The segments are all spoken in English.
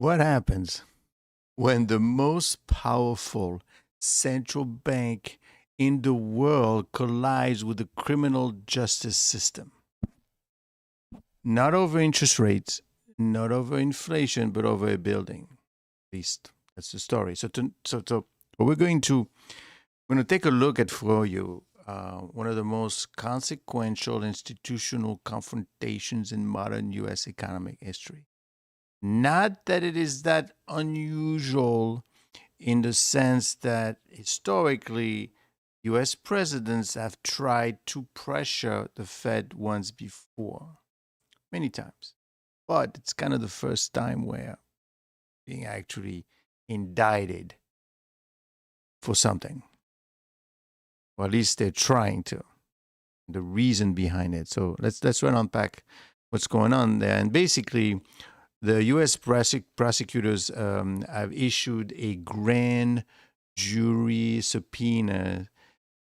What happens when the most powerful central bank in the world collides with the criminal justice system? Not over interest rates, not over inflation, but over a building. At least that's the story. So what we're going to take a look at for you one of the most consequential institutional confrontations in modern U.S. economic history. Not that it is that unusual in the sense that historically US presidents have tried to pressure the Fed once before, many times. But it's kind of the first time where being actually indicted for something. Or at least they're trying to. The reason behind it. So let's run unpack what's going on there. And basically, the U.S. prosecutors have issued a grand jury subpoena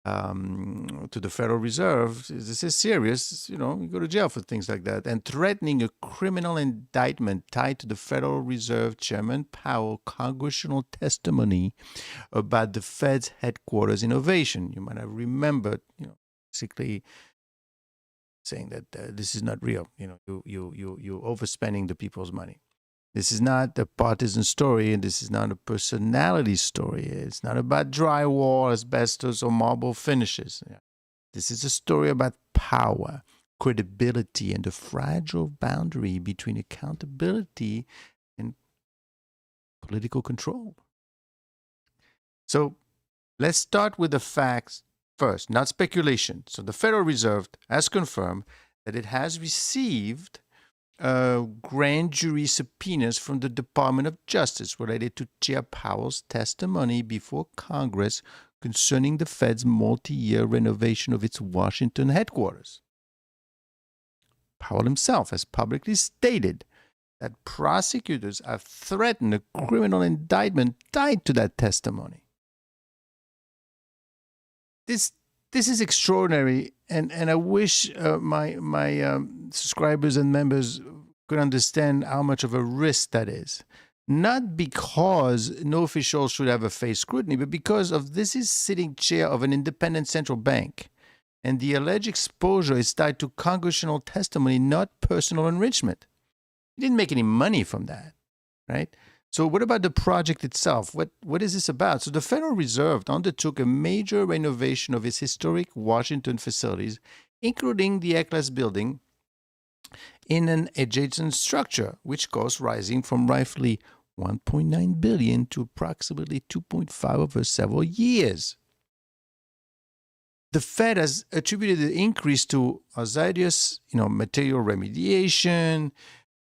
to the Federal Reserve. This is serious. You go to jail for things like that. And threatening a criminal indictment tied to the Federal Reserve Chairman Powell congressional testimony about the Fed's headquarters innovation. You might have remembered, basically saying that this is not real. You overspending the people's money. This is not a partisan story, and this is not a personality story. It's not about drywall, asbestos, or marble finishes. This is a story about power, credibility, and the fragile boundary between accountability and political control. So let's start with the facts first, not speculation. So the Federal Reserve has confirmed that it has received grand jury subpoenas from the Department of Justice related to Chair Powell's testimony before Congress concerning the Fed's multi-year renovation of its Washington headquarters. Powell himself has publicly stated that prosecutors have threatened a criminal indictment tied to that testimony. This is extraordinary, and I wish my subscribers and members could understand how much of a risk that is. Not because no official should ever face scrutiny, but because of this is sitting chair of an independent central bank, and the alleged exposure is tied to congressional testimony, not personal enrichment. He didn't make any money from that, right? So what about the project itself? What is this about? So the Federal Reserve undertook a major renovation of its historic Washington facilities, including the Eccles building, in an adjacent structure, which cost rising from roughly $1.9 billion to approximately $2.5 over several years. The Fed has attributed the increase to hazardous, material remediation,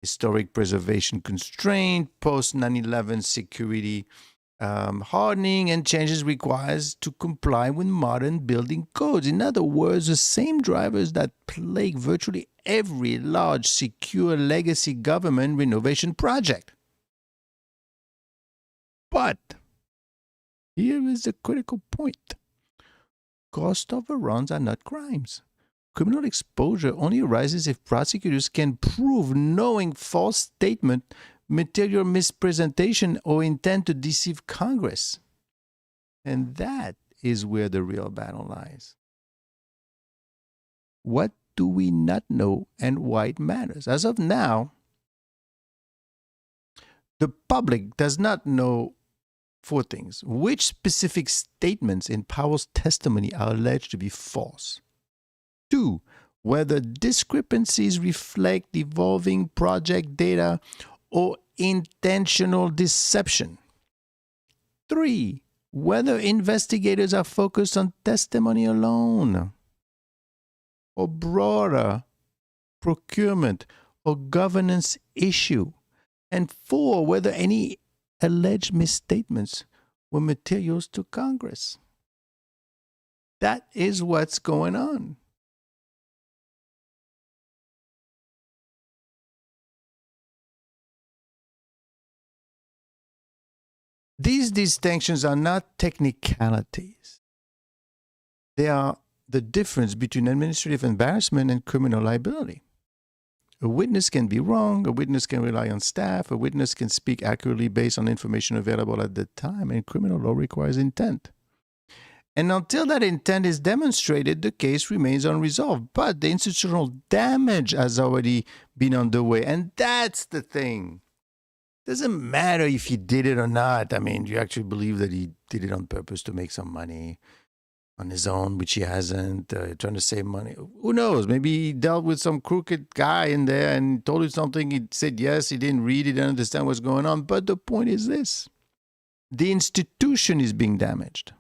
historic preservation constraint, post 9/11 security hardening, and changes required to comply with modern building codes. In other words, the same drivers that plague virtually every large, secure legacy government renovation project. But here is the critical point. Cost overruns are not crimes. Criminal exposure only arises if prosecutors can prove knowing false statement, material mispresentation, or intent to deceive Congress. And that is where the real battle lies. What do we not know and why it matters? As of now, the public does not know four things. Which specific statements in Powell's testimony are alleged to be false? 2, whether discrepancies reflect evolving project data or intentional deception. 3, whether investigators are focused on testimony alone or broader procurement or governance issue. And 4, whether any alleged misstatements were materials to Congress. That is what's going on. These distinctions are not technicalities. They are the difference between administrative embarrassment and criminal liability. A witness can be wrong, a witness can rely on staff, a witness can speak accurately based on information available at the time, and criminal law requires intent. And until that intent is demonstrated, the case remains unresolved. But the institutional damage has already been underway. And that's the thing. Doesn't matter if he did it or not. I mean, you actually believe that he did it on purpose to make some money on his own, which he hasn't, trying to save money. Who knows? Maybe he dealt with some crooked guy in there and told you something. He said yes, he didn't read it, didn't understand what's going on. But the point is this. The institution is being damaged.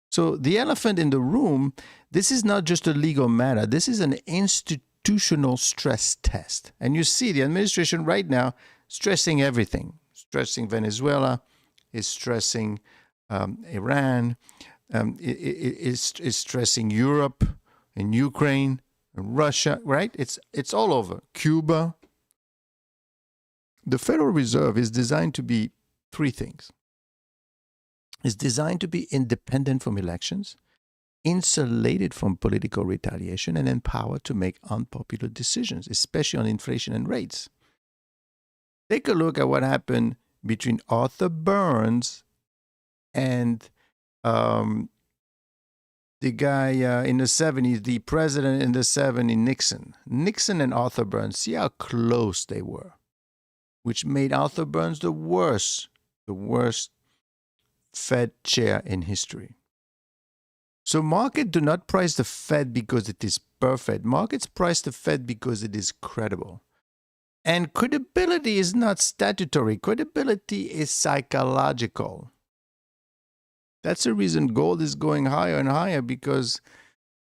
So the elephant in the room, this is not just a legal matter. This is an institutional stress test. And you see the administration right now stressing everything. Stressing Venezuela, is stressing Iran, is stressing Europe and Ukraine and Russia, right? It's all over. Cuba. The Federal Reserve is designed to be three things. It's designed to be independent from elections, insulated from political retaliation, and empowered to make unpopular decisions, especially on inflation and rates. Take a look at what happened between Arthur Burns and the guy in the 70s, the president in the 70s, Nixon. Nixon and Arthur Burns, see how close they were, which made Arthur Burns the worst Fed chair in history. So markets do not price the Fed because it is perfect. Markets price the Fed because it is credible. And credibility is not statutory. Credibility is psychological. That's the reason gold is going higher and higher, because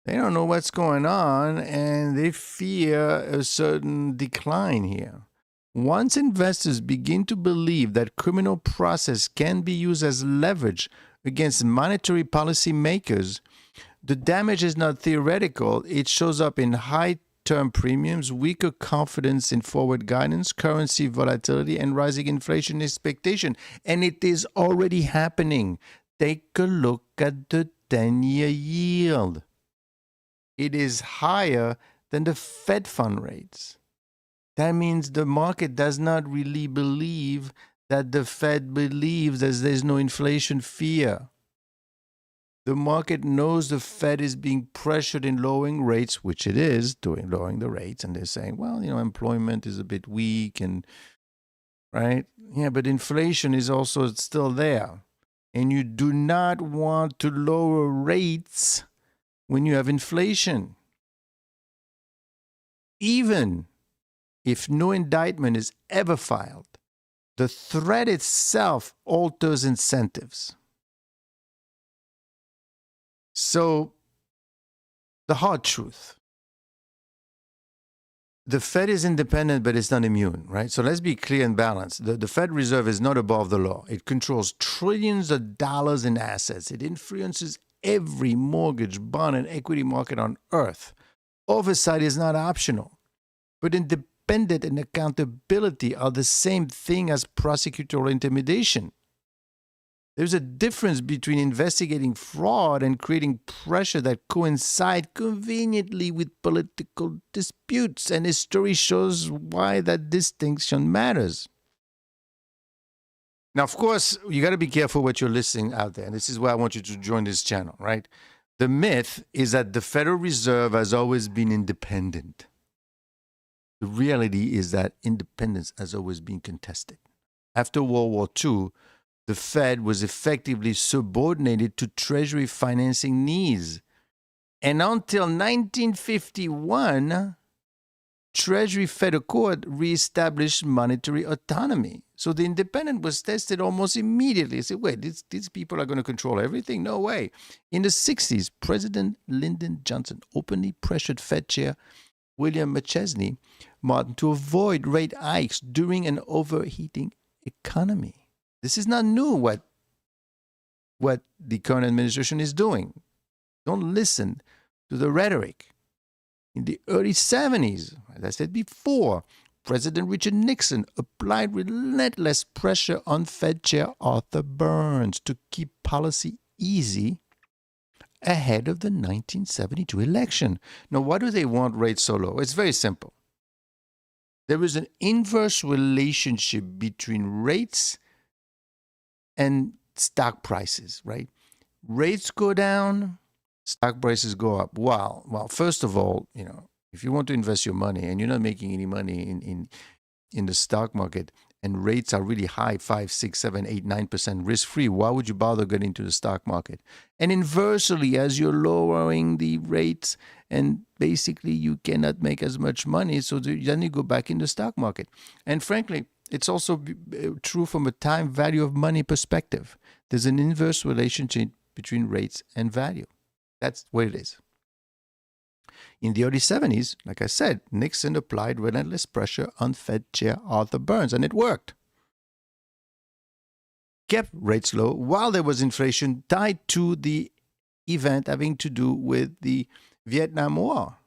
they don't know what's going on and they fear a certain decline here. Once investors begin to believe that criminal process can be used as leverage against monetary policy makers, the damage is not theoretical. It shows up in high-term premiums, weaker confidence in forward guidance, currency volatility, and rising inflation expectation. And it is already happening. Take a look at the 10-year yield. It is higher than the Fed fund rates. That means the market does not really believe that the Fed believes that there's no inflation fear. The market knows the Fed is being pressured in lowering rates, which it is, lowering the rates, and they're saying, well, employment is a bit weak, and right? Yeah, but inflation is also still there. And you do not want to lower rates when you have inflation. Even if no indictment is ever filed, the threat itself alters incentives. So, the hard truth. The Fed is independent, but it's not immune, right? So let's be clear and balanced. The Fed Reserve is not above the law. It controls trillions of dollars in assets. It influences every mortgage, bond, and equity market on earth. Oversight is not optional. But independent and accountability are the same thing as prosecutorial intimidation. There's a difference between investigating fraud and creating pressure that coincide conveniently with political disputes, and history shows why that distinction matters. Now, of course, you got to be careful what you're listening out there, and this is why I want you to join this channel, right? The myth is that the Federal Reserve has always been independent. The reality is that independence has always been contested. After World War II, the Fed was effectively subordinated to Treasury financing needs. And until 1951, Treasury Federal Court reestablished monetary autonomy. So the independence was tested almost immediately. I said, wait, these people are going to control everything? No way. In the 60s, President Lyndon Johnson openly pressured Fed Chair William McChesney Martin to avoid rate hikes during an overheating economy. This is not new what the current administration is doing. Don't listen to the rhetoric. In the early 70s, as I said before, President Richard Nixon applied relentless pressure on Fed Chair Arthur Burns to keep policy easy ahead of the 1972 election. Now, why do they want rates so low? It's very simple. There is an inverse relationship between rates and stock prices, right? Rates go down, stock prices go up. Well, first of all, if you want to invest your money and you're not making any money in the stock market and rates are really high, 5, 6, 7, 8, 9% risk-free, why would you bother getting into the stock market? And inversely, as you're lowering the rates and basically you cannot make as much money, so then you go back in the stock market. And frankly, it's also true from a time value of money perspective. There's an inverse relationship between rates and value. That's what it is. In the early 70s, like I said, Nixon applied relentless pressure on Fed Chair Arthur Burns, and it worked. Kept rates low while there was inflation tied to the event having to do with the Vietnam War.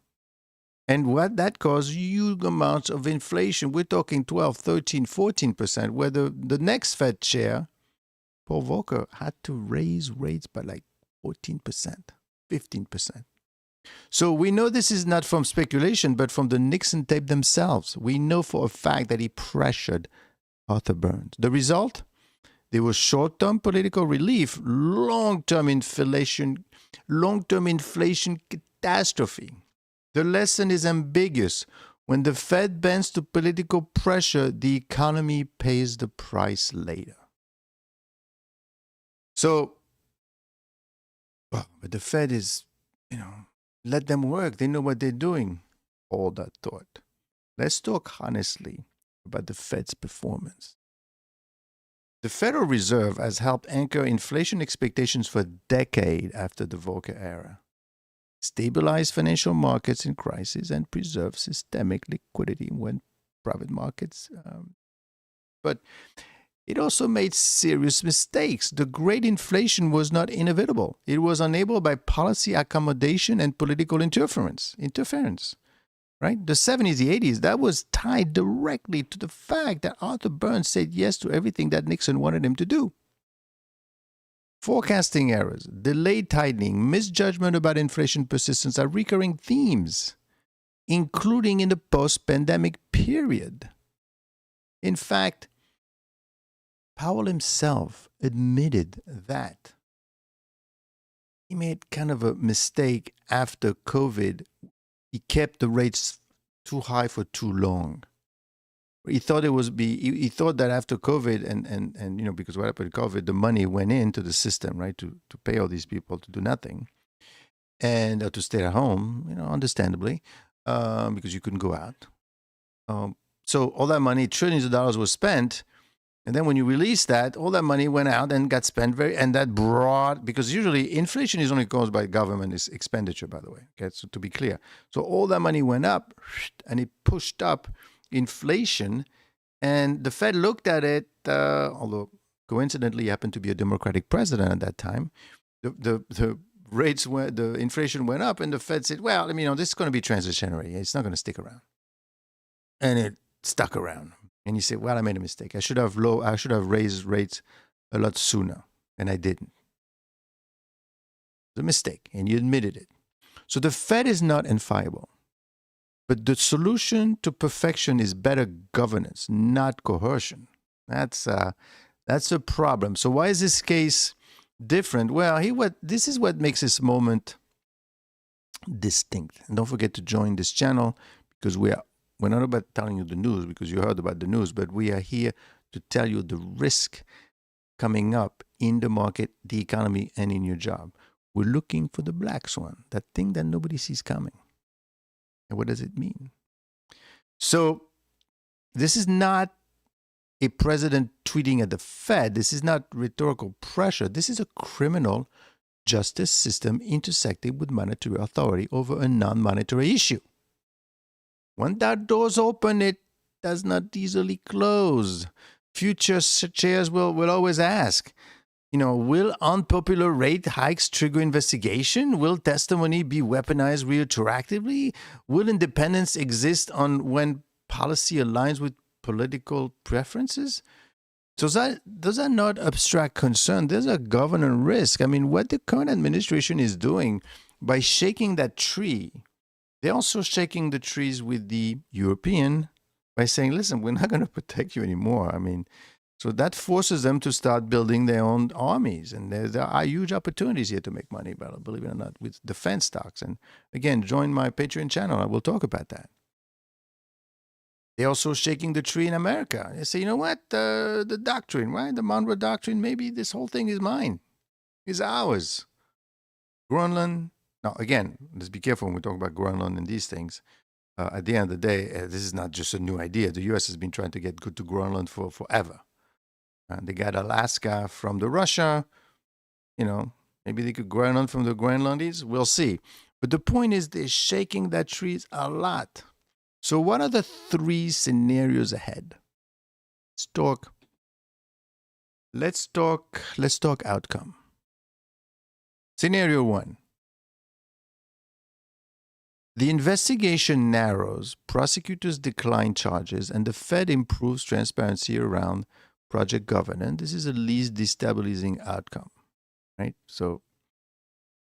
And what that caused huge amounts of inflation. We're talking 12, 13, 14%, where the next Fed chair, Paul Volcker, had to raise rates by like 14%, 15%. So we know this is not from speculation, but from the Nixon tape themselves. We know for a fact that he pressured Arthur Burns. The result? There was short-term political relief, long-term inflation catastrophe. The lesson is ambiguous. When the Fed bends to political pressure, the economy pays the price later. So, but the Fed is, let them work. They know what they're doing. All that thought. Let's talk honestly about the Fed's performance. The Federal Reserve has helped anchor inflation expectations for a decade after the Volcker era, stabilize financial markets in crisis, and preserve systemic liquidity when private markets. But it also made serious mistakes. The great inflation was not inevitable. It was enabled by policy accommodation and political interference. Right? The 70s, the 80s, that was tied directly to the fact that Arthur Burns said yes to everything that Nixon wanted him to do. Forecasting errors, delayed tightening, misjudgment about inflation persistence are recurring themes, including in the post-pandemic period. In fact, Powell himself admitted that he made kind of a mistake after COVID. He kept the rates too high for too long. He thought he thought that after COVID and because what happened with COVID, the money went into the system, right, to pay all these people to do nothing and to stay at home, understandably, because you couldn't go out. So all that money, trillions of dollars was spent. And then when you release that, all that money went out and got spent because usually inflation is only caused by government expenditure, by the way. Okay, so to be clear. So all that money went up and it pushed up inflation. And the Fed looked at it, although coincidentally happened to be a Democratic president at that time. The rates the inflation went up and the Fed said, well, this is going to be transitionary. It's not going to stick around. And it stuck around. And you say, well, I made a mistake. I should have raised rates a lot sooner, and I didn't. It's a mistake, and you admitted it. So the Fed is not infallible. But the solution to perfection is better governance, not coercion. That's a problem. So why is this case different? Well, this is what makes this moment distinct. And don't forget to join this channel because we're not about telling you the news because you heard about the news, but we are here to tell you the risk coming up in the market, the economy, and in your job. We're looking for the black swan, that thing that nobody sees coming. And what does it mean? So this is not a president tweeting at the Fed. This is not rhetorical pressure. This is a criminal justice system intersecting with monetary authority over a non-monetary issue. When that door's open, it does not easily close. Future chairs will always ask, will unpopular rate hikes trigger investigation? Will testimony be weaponized retroactively? Will independence exist on when policy aligns with political preferences? So those are not abstract concerns. Those are governance risk. What the current administration is doing by shaking that tree, they're also shaking the trees with the European by saying, listen, we're not going to protect you anymore. I mean, so that forces them to start building their own armies. And there are huge opportunities here to make money, believe it or not, with defense stocks. And again, join my Patreon channel. I will talk about that. They're also shaking the tree in America. They say, you know what? The doctrine, right? The Monroe Doctrine, maybe this whole thing is mine, is ours. Greenland. Now, again, let's be careful when we talk about Greenland and these things. At the end of the day, this is not just a new idea. The U.S. has been trying to get good to Greenland for forever. They got Alaska from the Russia. You know, maybe they could Greenland from the Greenlandese. We'll see. But the point is, they're shaking that trees a lot. So what are the 3 scenarios ahead? Let's talk outcome. Scenario 1. The investigation narrows, prosecutors decline charges, and the Fed improves transparency around project governance. This is the least destabilizing outcome, right? So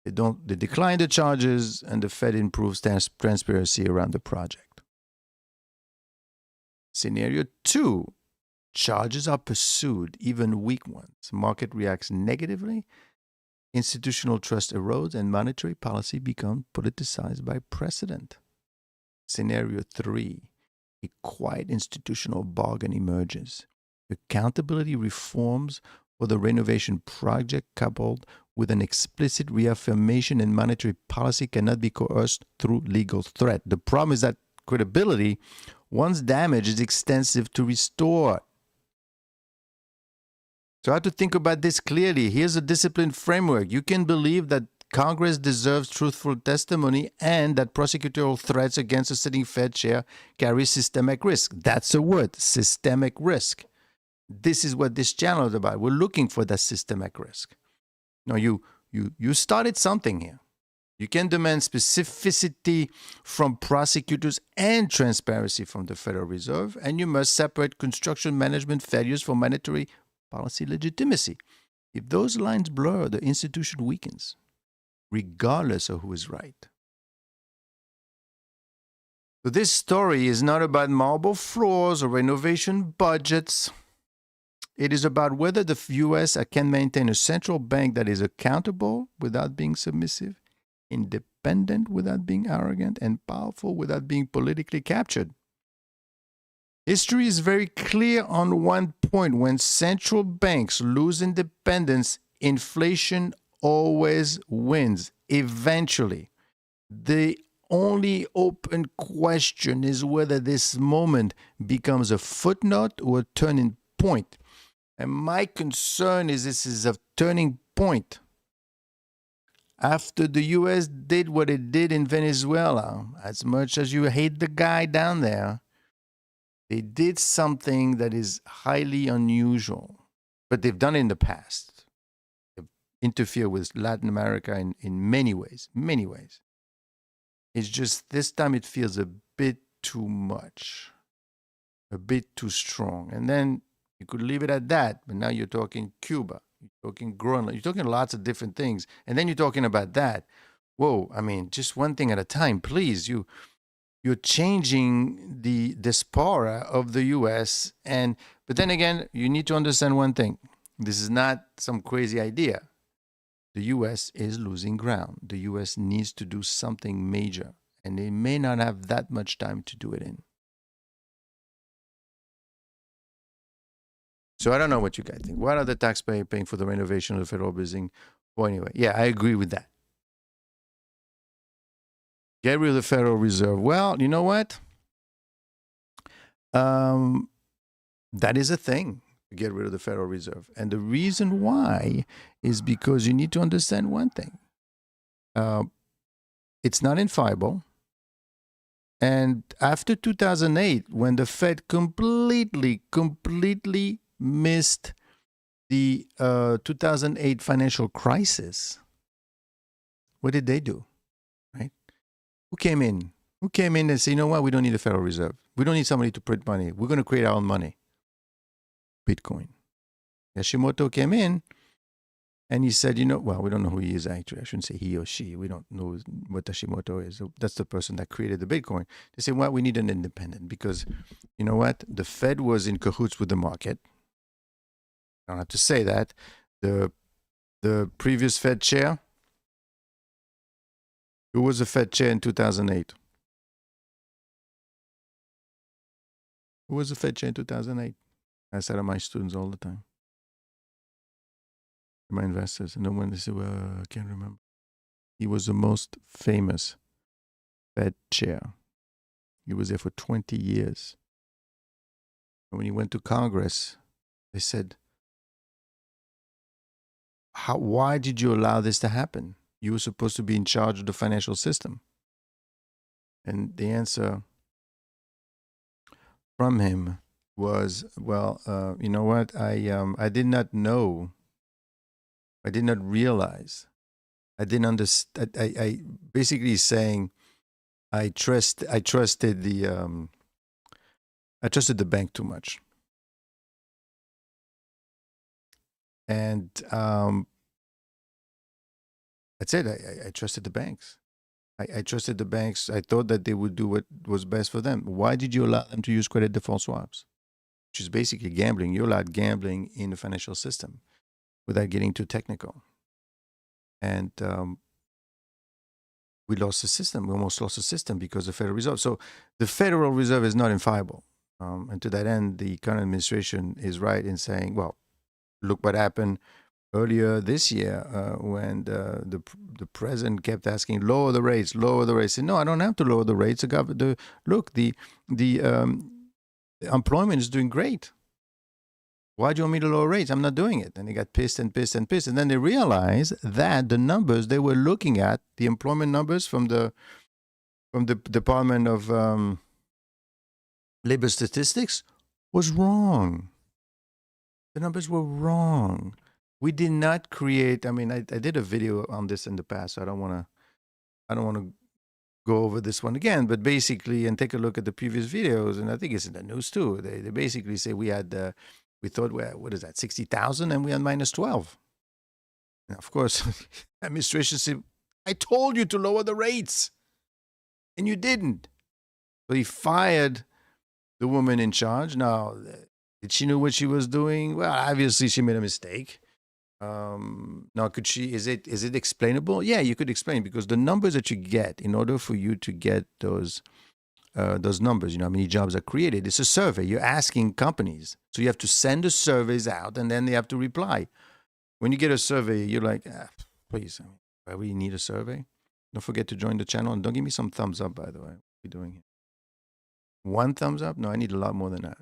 they decline the charges, and the Fed improves transparency around the project. Scenario 2, charges are pursued, even weak ones. Market reacts negatively. Institutional trust erodes and monetary policy becomes politicized by precedent. Scenario 3, a quiet institutional bargain emerges. Accountability reforms for the renovation project coupled with an explicit reaffirmation in monetary policy cannot be coerced through legal threat. The problem is that credibility, once damaged, is extensive to restore. So I have to think about this clearly. Here's a discipline framework. You can believe that Congress deserves truthful testimony and that prosecutorial threats against a sitting Fed chair carry systemic risk. That's a word, systemic risk. This is what this channel is about. We're looking for that systemic risk. Now, you started something here. You can demand specificity from prosecutors and transparency from the Federal Reserve, and you must separate construction management failures from monetary policy legitimacy. If those lines blur, the institution weakens, regardless of who is right. So this story is not about marble floors or renovation budgets. It is about whether the U.S. can maintain a central bank that is accountable without being submissive, independent without being arrogant, and powerful without being politically captured. History is very clear on one point. When central banks lose independence, inflation always wins. Eventually, the only open question is whether this moment becomes a footnote or a turning point. And my concern is this is a turning point. After the U.S. did what it did in Venezuela, as much as you hate the guy down there, they did something that is highly unusual, but they've done it in the past. They've interfered with Latin America in many ways, many ways. It's just this time it feels a bit too much, a bit too strong. And then you could leave it at that, but now you're talking Cuba, you're talking Greenland, you're talking lots of different things. And then you're talking about that. Whoa, I mean, just one thing at a time, please. You're changing the diaspora of the U.S. But then again, you need to understand one thing. This is not some crazy idea. The U.S. is losing ground. The U.S. needs to do something major, and they may not have that much time to do it in. So I don't know what you guys think. What are the taxpayers paying for the renovation of the federal building? Well, anyway, yeah, I agree with that. Get rid of the Federal Reserve. Well, you know what? That is a thing, get rid of the Federal Reserve. And the reason why is because you need to understand one thing. It's not inviolable. And after 2008, when the Fed completely missed the 2008 financial crisis, what did they do? Who came in? Who came in and said, you know what, we don't need a Federal Reserve. We don't need somebody to print money. We're going to create our own money. Bitcoin. Yashimoto came in And he said, you know, well, we don't know who he is actually. I shouldn't say he or she. We don't know what Hashimoto is. So that's the person that created the Bitcoin. They said, well, we need an independent because, you know what? The Fed was in cahoots with the market. I don't have to say that. The previous Fed chair, who was the Fed chair in 2008? Who was the Fed chair in 2008? I said to my students all the time, my investors. And then when they say, well, I can't remember. He was the most famous Fed chair. He was there for 20 years. And when he went to Congress, they said, why did you allow this to happen? You were supposed to be in charge of the financial system. And the answer from him was, well, you know what? I did not know. I did not realize. I didn't understand. I basically saying, I trusted the bank too much. And that's it. I trusted the banks. I trusted the banks. I thought that they would do what was best for them. Why did you allow them to use credit default swaps? Which is basically gambling. You allowed gambling in the financial system without getting too technical. And we lost the system. We almost lost the system because of the Federal Reserve. So the Federal Reserve is not inviolable. And to that end, the current administration is right in saying, well, look what happened earlier this year when the president kept asking, lower the rates, lower the rates. And no, I don't have to lower the rates. Look, the employment is doing great. Why do you want me to lower rates? I'm not doing it. And they got pissed and pissed and pissed. And then they realized that the numbers they were looking at, the employment numbers from the Department of Labor Statistics, was wrong. The numbers were wrong. We did not create. I mean, I did a video on this in the past, so I don't want to go over this one again. But basically, and take a look at the previous videos, and I think it's in the news too. They basically say we thought, well, what is that, 60,000, and we had minus 12. And of course, administration said, I told you to lower the rates, and you didn't. So he fired the woman in charge. Now, did she know what she was doing? Well, obviously she made a mistake. Now, could she? Is it explainable? Yeah, you could explain, because the numbers that you get, in order for you to get those numbers, you know, how many jobs are created, it's a survey. You're asking companies, so you have to send the surveys out, and then they have to reply. When you get a survey, you're like, please, why we need a survey? Don't forget to join the channel, and don't give me some thumbs up, by the way. What are we doing here? One thumbs up? No, I need a lot more than that.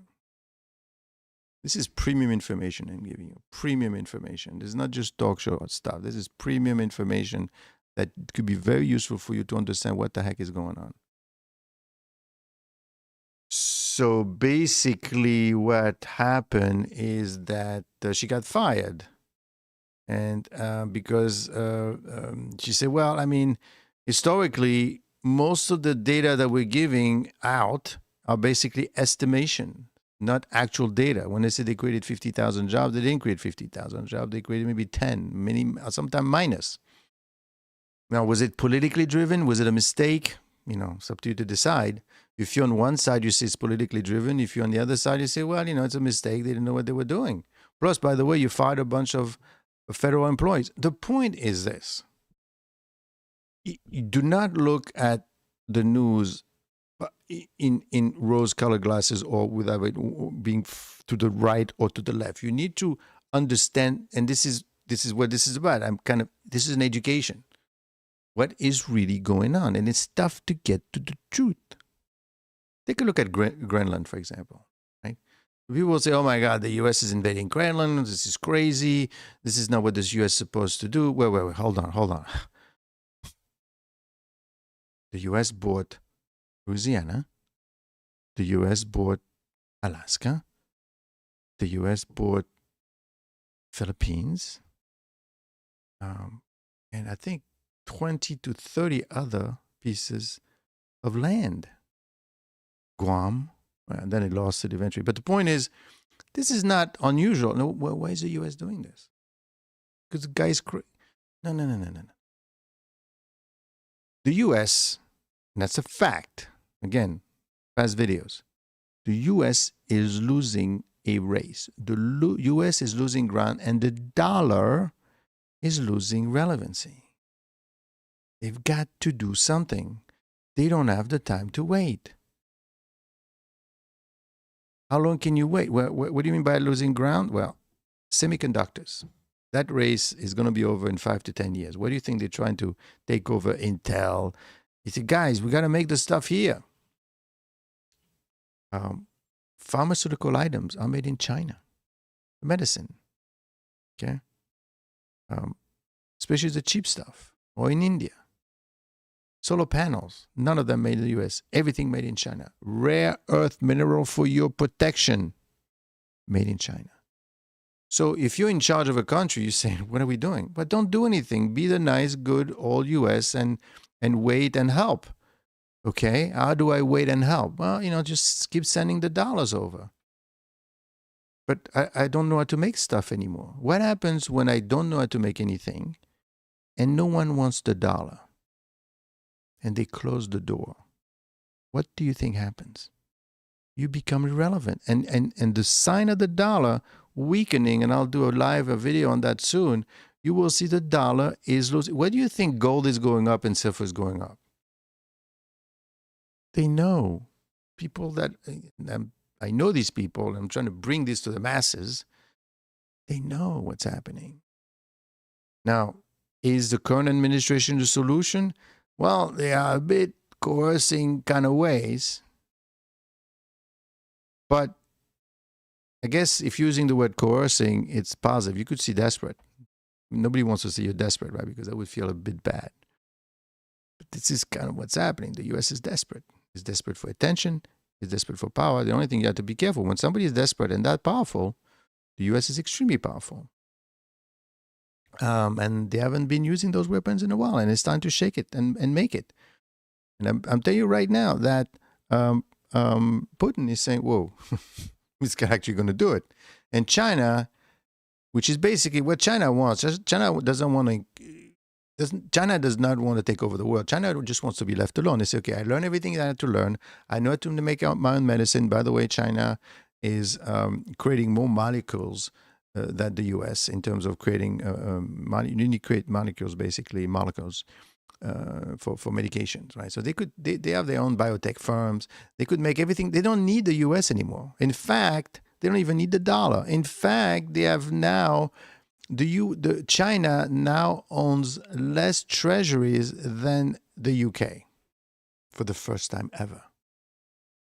This is premium information I'm giving you. Premium information. This is not just talk show stuff. This is premium information that could be very useful for you to understand what the heck is going on. So basically what happened is that she got fired. And because she said, well, I mean, historically, most of the data that we're giving out are basically estimation, not actual data. When they say they created 50,000 jobs, they didn't create 50,000 jobs. They created maybe 10, many, sometimes minus. Now, was it politically driven? Was it a mistake? You know, it's up to you to decide. If you're on one side, you say it's politically driven. If you're on the other side, you say, well, you know, it's a mistake. They didn't know what they were doing. Plus, by the way, you fired a bunch of federal employees. The point is this. You do not look at the news in rose-colored glasses or without it being to the right or to the left. You need to understand, and this is what this is about. This is an education. What is really going on? And it's tough to get to the truth. Take a look at Greenland, for example. Right? People will say, oh my God, the U.S. is invading Greenland. This is crazy. This is not what the U.S. is supposed to do. Wait, hold on. The U.S. bought Louisiana. The U.S. bought Alaska. The U.S. bought Philippines. And I think 20 to 30 other pieces of land. Guam. And then it lost it eventually. But the point is, this is not unusual. No, why is the U.S. doing this? because the guy's no, no, no, no, no, no. The U.S., and that's a fact. Again, past videos. The U.S. is losing a race. The U.S. is losing ground, and the dollar is losing relevancy. They've got to do something. They don't have the time to wait. How long can you wait? What do you mean by losing ground? Well, semiconductors. That race is going to be over in 5 to 10 years. What do you think they're trying to take over Intel? He said, guys, we got to make the stuff here. Pharmaceutical items are made in China. Medicine. Okay? Especially the cheap stuff. Or in India. Solar panels, none of them made in the US. Everything made in China. Rare earth mineral for your protection, made in China. So if you're in charge of a country, you're saying, what are we doing? But don't do anything. Be the nice, good old US and wait and help. Okay, how do I wait and help? Well, just keep sending the dollars over. But I don't know how to make stuff anymore. What happens when I don't know how to make anything and no one wants the dollar? And they close the door. What do you think happens? You become irrelevant. And the sign of the dollar weakening, and I'll do a video on that soon, you will see the dollar is losing. Why do you think gold is going up and silver is going up? They know. People that, I know these people, I'm trying to bring this to the masses. They know what's happening. Now, is the current administration the solution? Well, they are a bit coercing kind of ways. But I guess if using the word coercing, it's positive. You could see desperate. Nobody wants to see you desperate, right? Because that would feel a bit bad. But this is kind of what's happening. The U.S. is desperate. It's desperate for attention. It's desperate for power. The only thing you have to be careful, when somebody is desperate and that powerful, the U.S. is extremely powerful. And they haven't been using those weapons in a while, and it's time to shake it and make it. And I'm telling you right now that Putin is saying, whoa, he's actually going to do it. And China, which is basically what China wants. China doesn't want to. China does not want to take over the world. China just wants to be left alone. They say, okay, I learned everything I had to learn. I know how to make my own medicine. By the way, China is creating more molecules than the U.S. in terms of creating, you need to create molecules, basically molecules for medications, right? So they have their own biotech firms. They could make everything. They don't need the U.S. anymore. In fact, they don't even need the dollar. In fact, they have now, China now owns less treasuries than the UK for the first time ever.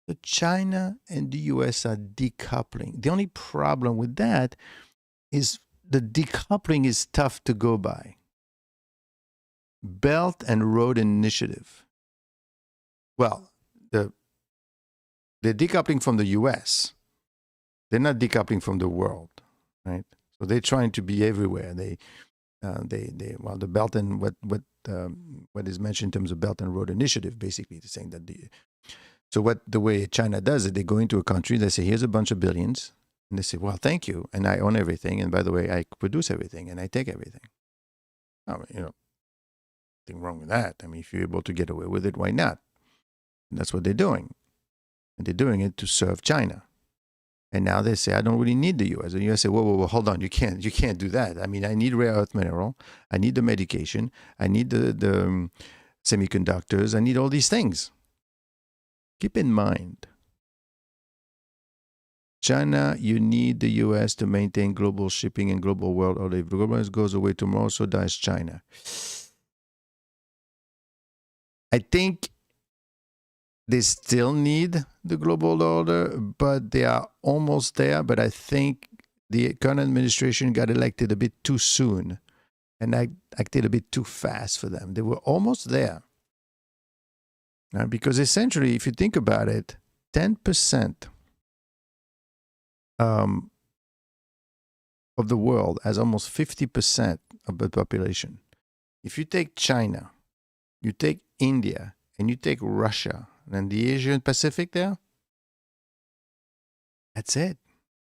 So China and the US are decoupling. The only problem with that is the decoupling is tough to go by. Belt and Road Initiative. Well, they're decoupling from the US. They're not decoupling from the world, right? So they're trying to be everywhere. Well, the Belt and what is mentioned in terms of Belt and Road Initiative, basically, is saying that the way China does it, they go into a country, they say, here's a bunch of billions, and they say, well, thank you, and I own everything, and by the way, I produce everything, and I take everything. I mean, nothing wrong with that. I mean, if you're able to get away with it, why not? And that's what they're doing, and they're doing it to serve China. And now they say, I don't really need the U.S. And the U.S. say, whoa, hold on, you can't do that. I mean, I need rare earth mineral, I need the medication, I need the semiconductors, I need all these things. Keep in mind, China, you need the U.S. to maintain global shipping and global world order. If the global goes away tomorrow, so dies China. I think they still need the global order, but they are almost there. But I think the current administration got elected a bit too soon and acted a bit too fast for them. They were almost there. Because essentially, if you think about it, 10% of the world has almost 50% of the population. If you take China, you take India, and you take Russia, and the Asian Pacific there, that's it.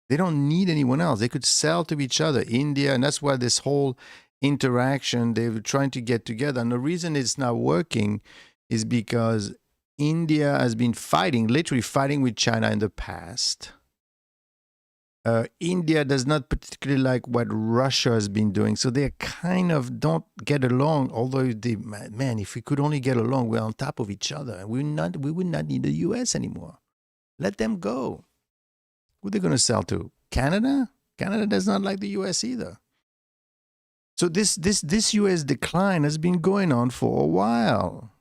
They don't need anyone else. They could sell to each other. India, and that's why this whole interaction. They're trying to get together. And the reason it's not working is because India has been fighting, literally fighting with China in the past. India does not particularly like what Russia has been doing. So they kind of don't get along. Although, man, if we could only get along, we're on top of each other. We would not need the US anymore. Let them go. Who are they going to sell to? Canada? Canada does not like the US either. So this US decline has been going on for a while.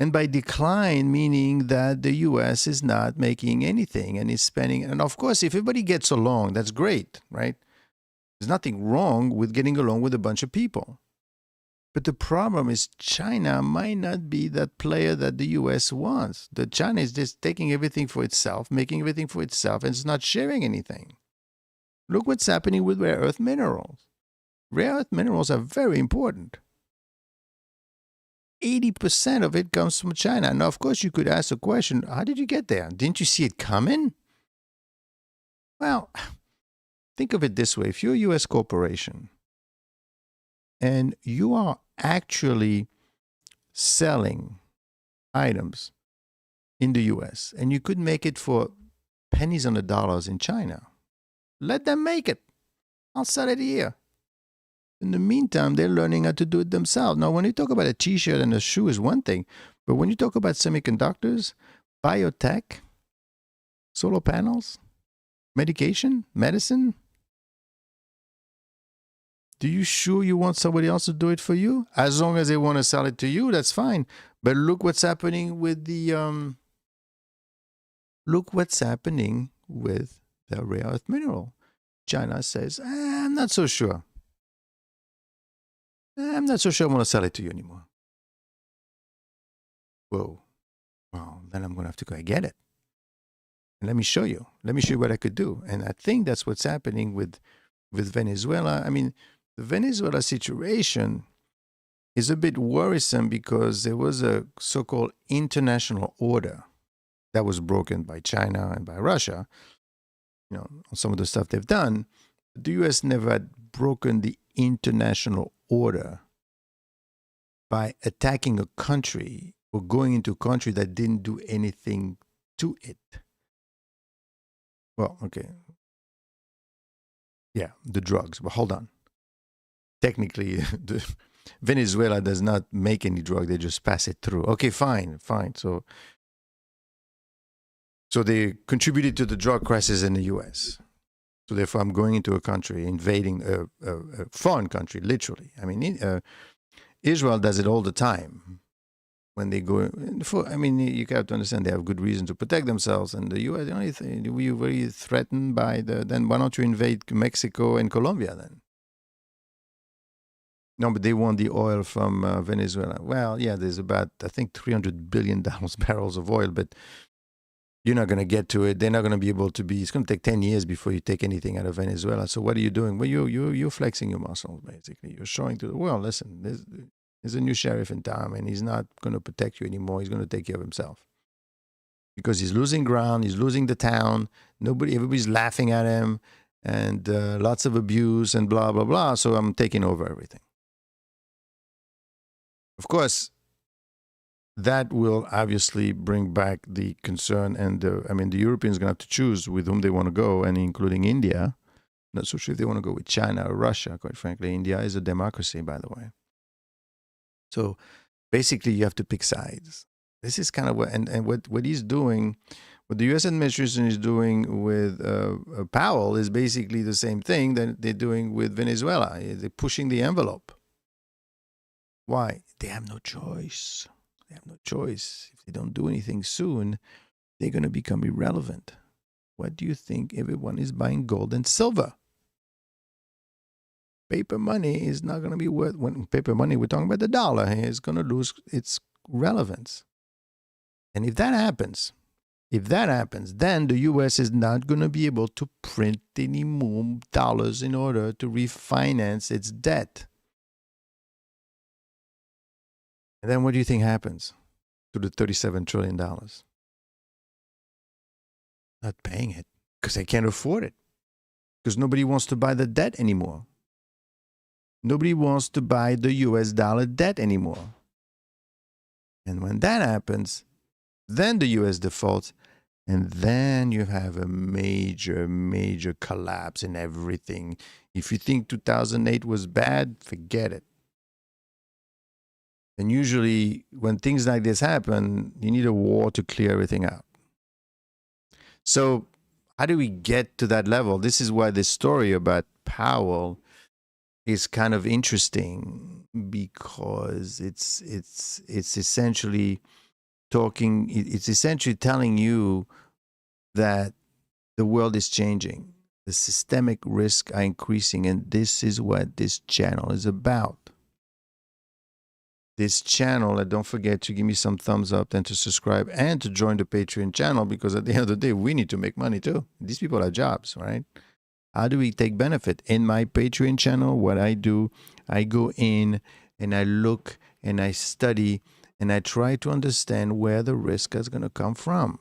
And by decline, meaning that the US is not making anything and is spending. And of course, if everybody gets along, that's great, right? There's nothing wrong with getting along with a bunch of people. But the problem is China might not be that player that the US wants. The China is just taking everything for itself, making everything for itself, and it's not sharing anything. Look what's happening with rare earth minerals. Rare earth minerals are very important. 80% of it comes from China. Now, of course, you could ask the question, how did you get there? Didn't you see it coming? Well, think of it this way. If you're a U.S. corporation and you are actually selling items in the U.S. and you could make it for pennies on the dollars in China, let them make it. I'll sell it here. In the meantime, they're learning how to do it themselves. Now, when you talk about a t-shirt and a shoe is one thing, but when you talk about semiconductors, biotech, solar panels, medication, medicine, do you sure you want somebody else to do it for you? As long as they want to sell it to you, that's fine. But look what's happening with the rare earth mineral. China says, I'm not so sure. I'm not so sure I want to sell it to you anymore. Whoa. Well, then I'm going to have to go get it. And let me show you. Let me show you what I could do. And I think that's what's happening with Venezuela. I mean, the Venezuela situation is a bit worrisome because there was a so-called international order that was broken by China and by Russia, on some of the stuff they've done. The U.S. never had broken the international order by attacking a country or going into a country that didn't do anything to it. Well, okay. Yeah, the drugs. But hold on. Technically, Venezuela does not make any drug. They just pass it through. Okay, fine. So they contributed to the drug crisis in the U.S. So therefore, I'm going into a country, invading a foreign country, literally. I mean, Israel does it all the time. When they go, you have to understand they have good reason to protect themselves. And the U.S., the only thing, were you very threatened by then why don't you invade Mexico and Colombia then? No, but they want the oil from Venezuela. Well, yeah, there's about, I think, $300 billion barrels of oil, but you're not going to get to it. They're not going to be able to be. It's going to take 10 years before you take anything out of Venezuela. So what are you doing? Well, you're flexing your muscles, basically. You're showing to the world, listen, there's a new sheriff in town, and he's not going to protect you anymore. He's going to take care of himself. Because he's losing ground. He's losing the town. Everybody's laughing at him, and lots of abuse and blah, blah, blah. So I'm taking over everything. Of course, that will obviously bring back the concern, and the Europeans are going to have to choose with whom they want to go, and including India. Not so sure if they want to go with China or Russia, quite frankly. India is a democracy, by the way. So basically, you have to pick sides. This is kind of what he's doing, what the U.S. administration is doing with Powell is basically the same thing that they're doing with Venezuela. They're pushing the envelope. Why? They have no choice. They have no choice. If they don't do anything soon, they're going to become irrelevant. What do you think? Everyone is buying gold and silver. Paper money is not going to be worth, when paper money, we're talking about the dollar here, is going to lose its relevance. And if that happens, then the U.S. is not going to be able to print any more dollars in order to refinance its debt. And then what do you think happens to the $37 trillion? Not paying it because they can't afford it. Because nobody wants to buy the debt anymore. Nobody wants to buy the US dollar debt anymore. And when that happens, then the US defaults, and then you have a major, major collapse in everything. If you think 2008 was bad, forget it. And usually, when things like this happen, you need a war to clear everything out. So, how do we get to that level? This is why this story about Powell is kind of interesting, because it's essentially talking. It's essentially telling you that the world is changing. The systemic risks are increasing, and this is what this channel is about. This channel, and don't forget to give me some thumbs up and to subscribe and to join the Patreon channel, because at the end of the day, we need to make money too. These people have jobs, right? How do we take benefit? In my Patreon channel, what I do, I go in and I look and I study and I try to understand where the risk is going to come from.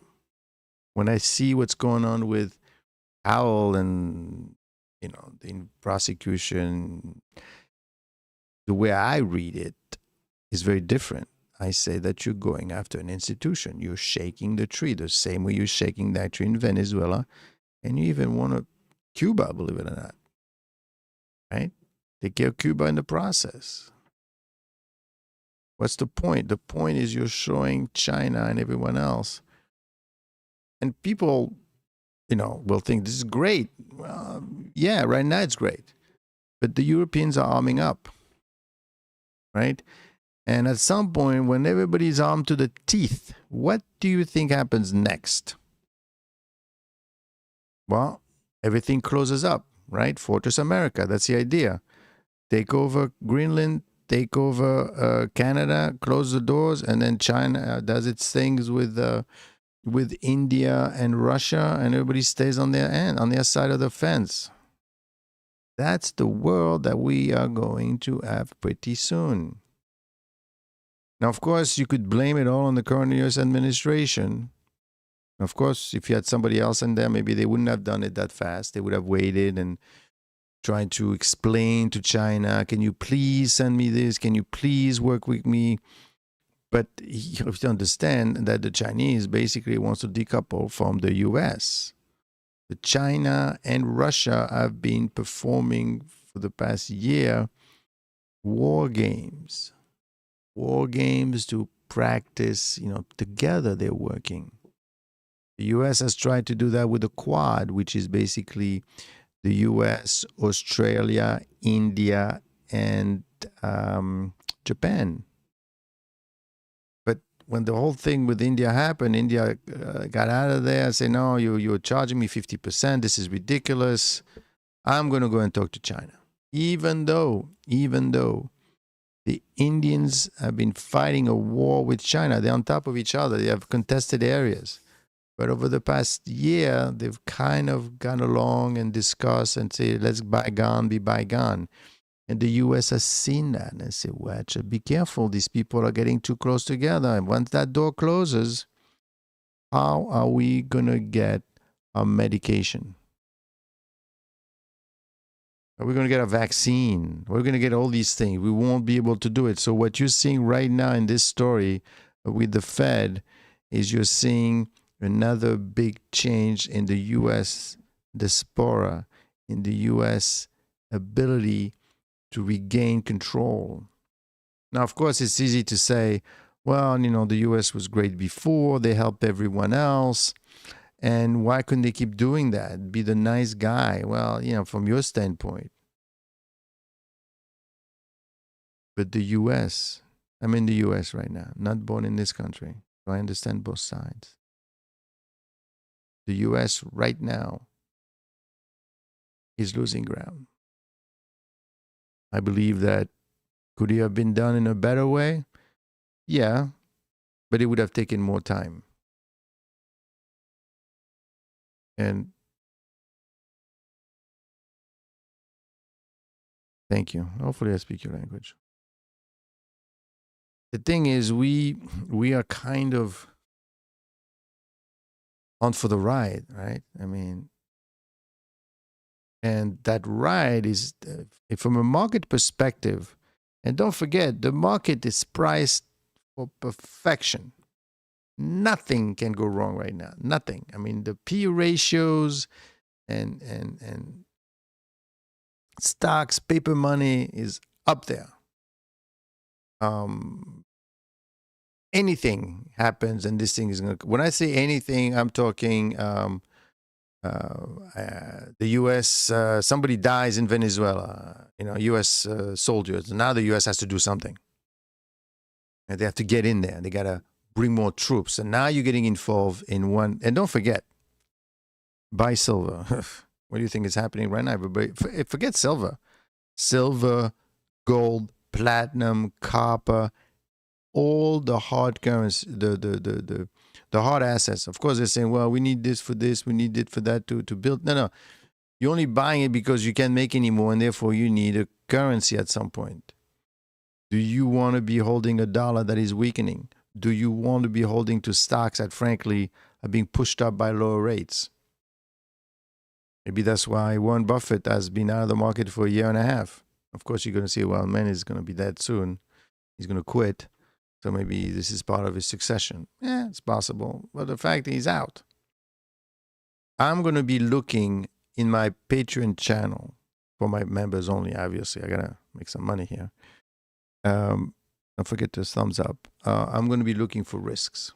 When I see what's going on with Powell and, the prosecution, the way I read it is very different. I say that you're going after an institution. You're shaking the tree the same way you're shaking that tree in Venezuela, and you even want to Cuba, believe it or not. Right? Take care of Cuba in the process. What's the point? The point is you're showing China and everyone else. And people, will think this is great. Well, yeah, right now it's great. But the Europeans are arming up. Right? And at some point, when everybody's armed to the teeth, what do you think happens next? Well, everything closes up, right? Fortress America, that's the idea. Take over Greenland, take over Canada, close the doors, and then China does its things with India and Russia, and everybody stays on their end, on their side of the fence. That's the world that we are going to have pretty soon. Now, of course, you could blame it all on the current U.S. administration. Of course, if you had somebody else in there, maybe they wouldn't have done it that fast. They would have waited and tried to explain to China, can you please send me this? Can you please work with me? But you have to understand that the Chinese basically wants to decouple from the U.S. The China and Russia have been performing for the past year war games to practice, together they're working. The US has tried to do that with the Quad, which is basically the US, Australia, India, and Japan. But when the whole thing with India happened, India got out of there and said, no, you're charging me 50%. This is ridiculous. I'm going to go and talk to China. Even though the Indians have been fighting a war with China. They're on top of each other. They have contested areas. But over the past year, they've kind of gone along and discussed and say, let's bygone be bygone. And the U.S. has seen that and say, well, be careful. These people are getting too close together. And once that door closes, how are we going to get our medication? We're going to get a vaccine. We're going to get all these things. We won't be able to do it. So what you're seeing right now in this story with the Fed is you're seeing another big change in the U.S. diaspora, in the U.S. ability to regain control. Now, of course, it's easy to say, well, the U.S. was great before. They helped everyone else. And why couldn't they keep doing that? Be the nice guy. Well, from your standpoint. But the U.S., I'm in the U.S. right now, not born in this country. So I understand both sides. The U.S. right now is losing ground. I believe that could it have been done in a better way? Yeah, but it would have taken more time. And thank you. Hopefully I speak your language. The thing is, we are kind of on for the ride, right? I mean, And that ride is, from a market perspective, and don't forget, the market is priced for perfection. Nothing can go wrong right now. Nothing. I mean, the P ratios and stocks, paper money is up there. Anything happens, and this thing is going to. When I say anything, I'm talking the U.S. Somebody dies in Venezuela. U.S. soldiers. Now the U.S. has to do something. And they have to get in there. They got to bring more troops. And now you're getting involved in one. And don't forget, buy silver. What do you think is happening right now? Everybody, forget silver. Silver, gold, platinum, copper, all the hard currency, the hard assets. Of course, they're saying, well, we need this for this, we need it for that to build. No. You're only buying it because you can't make any more, and therefore you need a currency at some point. Do you want to be holding a dollar that is weakening? Do you want to be holding to stocks that, frankly, are being pushed up by lower rates? Maybe that's why Warren Buffett has been out of the market for a year and a half. Of course, you're going to say, well, man is going to be dead soon. He's going to quit. So maybe this is part of his succession. Yeah, it's possible. But the fact he's out. I'm going to be looking in my Patreon channel for my members only, obviously. I got to make some money here. Don't forget to thumbs up. I'm going to be looking for risks.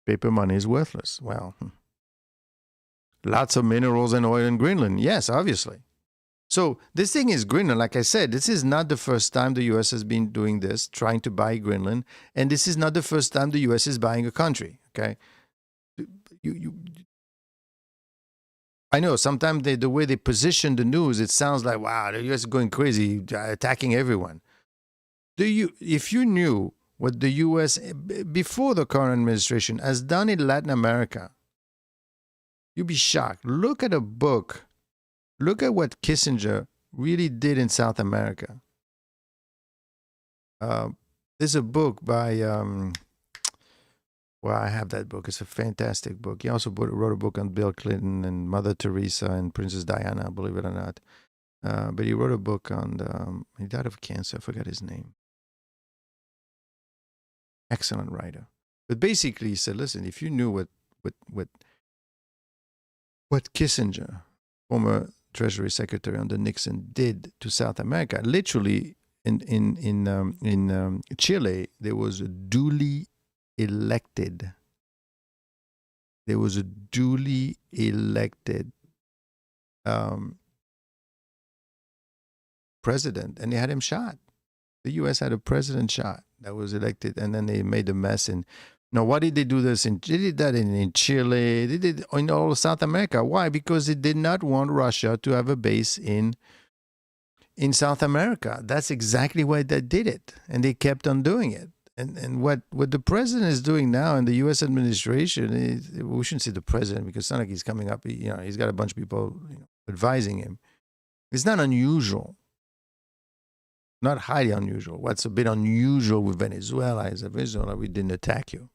Paper money is worthless. Well, lots of minerals and oil in Greenland. Yes, obviously. So this thing is Greenland. Like I said, this is not the first time the U.S. has been doing this, trying to buy Greenland. And this is not the first time the U.S. is buying a country. Okay? I know sometimes the way they position the news, it sounds like, wow, the U.S. is going crazy, attacking everyone. If you knew what the U.S. before the current administration has done in Latin America, you'd be shocked. Look at a book. Look at what Kissinger really did in South America. There's a book by, I have that book. It's a fantastic book. He also wrote a book on Bill Clinton and Mother Teresa and Princess Diana, believe it or not. But he wrote a book on, he died of cancer. I forgot his name. Excellent writer. But basically he said, listen, if you knew what Kissinger, former Treasury Secretary under Nixon, did to South America, literally in Chile, there was a duly elected president, and they had him shot. The U.S. had a president shot that was elected, and then they made a mess. And now, why did they do this? They did that in Chile. They did it in all of South America. Why? Because they did not want Russia to have a base in South America. That's exactly why they did it, and they kept on doing it. And what the president is doing now in the U.S. administration is, we shouldn't say the president because it's not like he's coming up. He's got a bunch of people advising him. It's not unusual. Not highly unusual. What's a bit unusual with Venezuela is that Venezuela, we didn't attack you.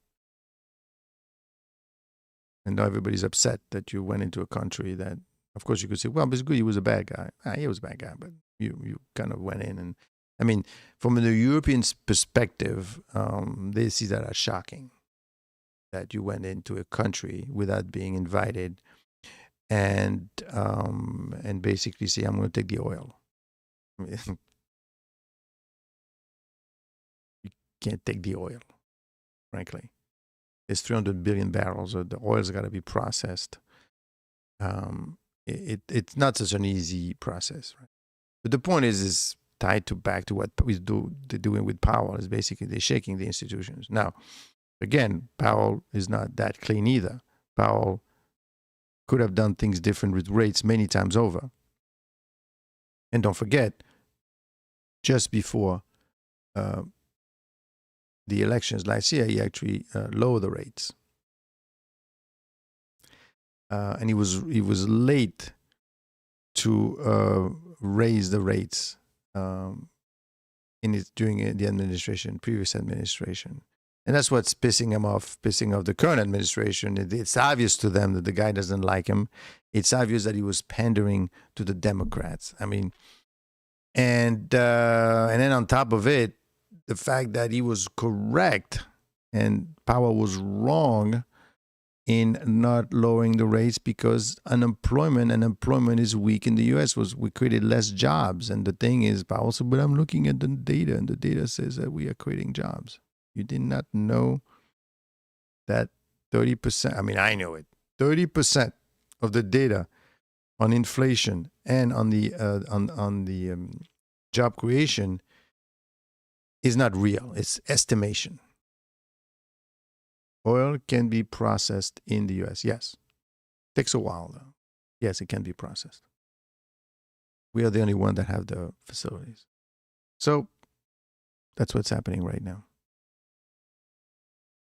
And now everybody's upset that you went into a country that, of course, you could say, well, but it's good, he was a bad guy. He was a bad guy, but you kind of went in. And I mean, from the Europeans' perspective, they see that as shocking, that you went into a country without being invited and basically say, I'm going to take the oil. I mean, can't take the oil, frankly. There's 300 billion barrels. So the oil's got to be processed. It's not such an easy process, right? But the point is tied back to what they're doing with Powell. Is basically they're shaking the institutions. Now, again, Powell is not that clean either. Powell could have done things different with rates many times over. And don't forget, just before the elections last year, he actually lowered the rates, and he was late to raise the rates during the previous administration, And that's what's pissing off the current administration. It's obvious to them that the guy doesn't like him. It's obvious that he was pandering to the Democrats. I mean, and then on top of it, the fact that he was correct and Powell was wrong in not lowering the rates because unemployment is weak in the U.S. We created less jobs. And the thing is, Powell said, but I'm looking at the data, and the data says that we are creating jobs. You did not know that 30%, I mean, I know it, 30% of the data on inflation and on the job creation is not real. It's estimation. Oil can be processed in the U.S. Yes. Takes a while, though. Yes, it can be processed. We are the only one that have the facilities. So that's what's happening right now.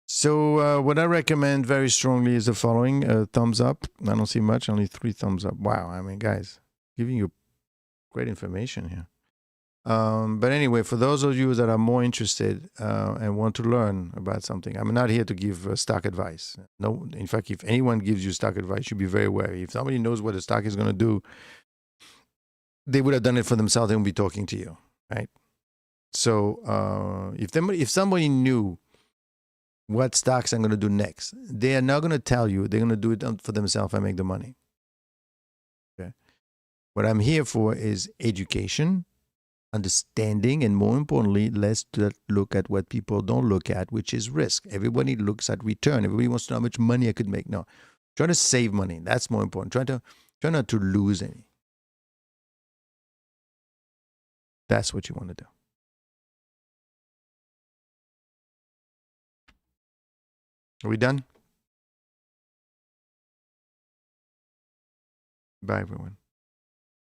So what I recommend very strongly is the following. Thumbs up. I don't see much, only 3 thumbs up. Wow. I mean, guys, giving you great information here. But anyway, for those of you that are more interested and want to learn about something, I'm not here to give stock advice. No, in fact, if anyone gives you stock advice, you should be very wary. If somebody knows what the stock is going to do, they would have done it for themselves and would be talking to you, right? So if somebody knew what stocks I'm going to do next, they are not going to tell you. They're going to do it for themselves and make the money. Okay. What I'm here for is education, understanding, and more importantly, let's look at what people don't look at, which is risk. Everybody looks at return. Everybody wants to know how much money I could make. No, try to save money. That's more important. Try not to lose any. That's what you want to do. Are we done? Bye, everyone.